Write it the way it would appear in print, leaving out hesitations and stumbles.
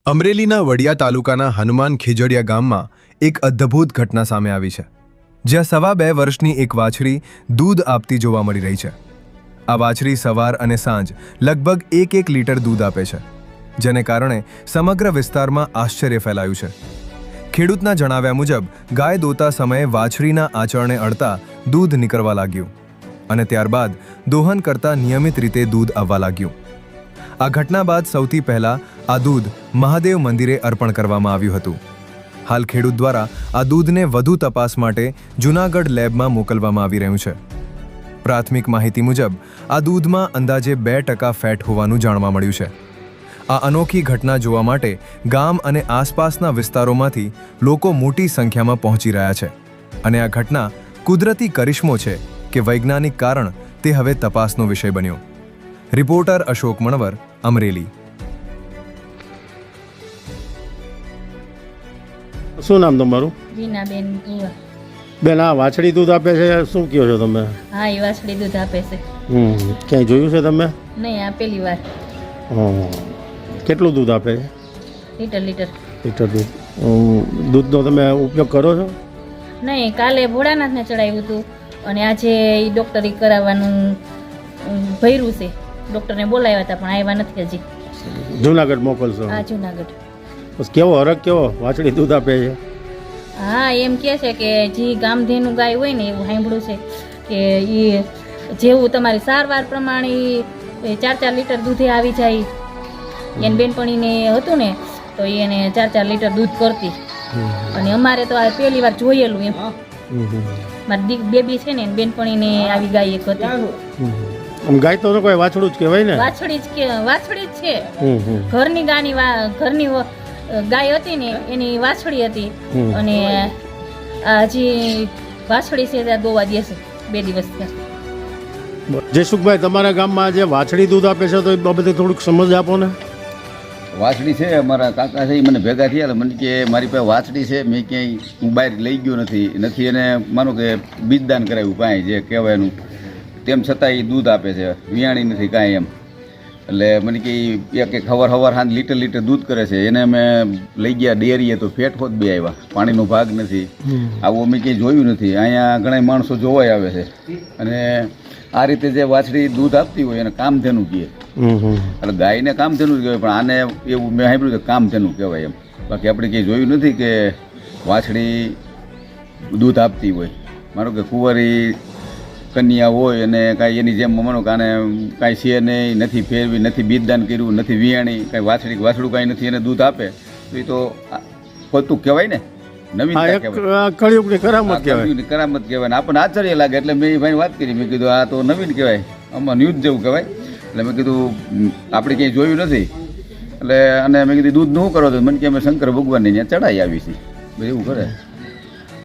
અમરેલીના વડિયા તાલુકાના હનુમાન ખીજડીયા ગામમાં એક અદ્ભુત ઘટના સામે આવી છે, જ્યાં સવા 2 વર્ષની એક વાછડી દૂધ આપતી જોવા મળી રહી છે. આ વાછડી સવાર અને સાંજ લગભગ 1 લીટર દૂધ આપે છે, જેને કારણે સમગ્ર વિસ્તારમાં આશ્ચર્ય ફેલાયું છે. ખેડૂતના જણાવ્યા મુજબ ગાય દોતા સમયે વાછડીના આંચળને અડતા દૂધ નીકળવા લાગ્યું અને ત્યારબાદ દોહન કરતા નિયમિત રીતે દૂધ આવવા લાગ્યું. આ ઘટના બાદ સૌથી પહેલા આ દૂધ મહાદેવ મંદિરે અર્પણ કરવામાં આવ્યું હતું. હાલ ખેડૂત દ્વારા આ દૂધને વધુ તપાસ માટે જૂનાગઢ લેબમાં મોકલવામાં આવી રહ્યું છે. પ્રાથમિક માહિતી મુજબ આ દૂધમાં અંદાજે 2% ફેટ હોવાનું જાણવા મળ્યું છે. આ અનોખી ઘટના જોવા માટે ગામ અને આસપાસના વિસ્તારોમાંથી લોકો મોટી સંખ્યામાં પહોંચી રહ્યા છે અને આ ઘટના કુદરતી કરિશ્મો છે કે વૈજ્ઞાનિક કારણ તે હવે તપાસનો વિષય બન્યો. રિપોર્ટર અશોક મણવર, અમરેલી. શું નામ તમારું? જીનાબેન કુવા. બેન, આ વાછડી દૂધ આપે છે, શું કહો છો તમે? હા, એ વાછડી દૂધ આપે છે. ક્યાંય જોયું છે તમે? નહીં, આ પહેલી વાર. કેટલું દૂધ આપે છે? લીટર. લીટર દૂધ. દૂધનો તમે ઉપયોગ કરો છો? નહીં, કાલે ભોળાનાથને ચડાવ્યું હતું અને આજે એ ડૉક્ટરી કરાવવાનું ભર્યું છે. ડૉક્ટરને બોલાવ્યા હતા પણ આવ્યા નથી હજી. જૂનાગઢ મોકલશો? હા, જૂનાગઢ. બસ કેવો હરખ કેવો વાછડી દૂધ આપે છે? હા, એમ કહે છે કે જે ગામધેનું ગાય હોય ને એવું સાંભળ્યું છે કે એ જેવું તમારી સારવાર પ્રમાણે 4 લીટર દૂધે આવી જાય. એને બેનપણીને હતું ને તો એને 4 લીટર દૂધ કરતી અને અમારે તો આ પહેલી વાર જોયેલું એમ. મારી બેબી છે ને બેનપણીને આવી ગાય એક હતી. ગાય તો કોઈ વાછડું જ કહેવાય ને? વાછડી જ છે. ઘરની ઘરની ગાય હતી ને એની વાછડી હતી અને હજી વાછડી છે ત્યાં દોવા દેશે 2 દિવસ થયા. જયસુખભાઈ, તમારા ગામમાં જે વાછડી દૂધ આપે છે તો એ બાબતે થોડુંક સમજ આપો ને. વાછડી છે, અમારા કાકા છે, એ મને ભેગા થયા મને કે મારી પાસે વાછડી છે, મેં ક્યાંય હું બહાર લઈ ગયો નથી એને માનો કે બીજદાન કરાવ્યું કાંઈ જે કહેવાય એનું, તેમ છતાં એ દૂધ આપે છે, વિયાણી નથી કાંઈ એમ. એટલે મને કે એક હવાર હાંજ લીટર દૂધ કરે છે. એને અમે લઈ ગયા ડેરીએ તો ફેટ હોત બે આવ્યા, પાણીનો ભાગ નથી. આવું અમે ક્યાંય જોયું નથી. અહીંયા ઘણા માણસો જોવાય આવે છે અને આ રીતે જે વાછડી દૂધ આપતી હોય એને કામધેનું કહે. એટલે ગાયને કામધેનું જ કહેવાય, પણ આને એવું મેં સાંભળ્યું કે કામધેનું કહેવાય એમ. બાકી આપણે ક્યાંય જોયું નથી કે વાછડી દૂધ આપતી હોય. માનો કે કુંવારી કન્યા હોય અને કાંઈ એની જેમ માનો કે આને કાંઈ છે નહીં, નથી ફેરવી, નથી બીજદાન કર્યું, નથી વિયાણી, કાંઈ વાછડું કાંઈ નથી, એને દૂધ આપે તો એ તો ખોટું કહેવાય ને, નવીનતા કહેવાય, કરામત કહેવાય. આપણને આશ્ચર્ય લાગે એટલે મેં એ ભાઈ વાત કરી. મેં કીધું આ તો નવીન કહેવાય, આમાં ન્યૂઝ જેવું કહેવાય. એટલે મેં કીધું આપણે ક્યાંય જોયું નથી. એટલે અને મેં કીધું દૂધનું શું કરો તો મને કે અમે શંકર ભગવાનને ત્યાં ચડાવી આવી છીએ, એવું કરે.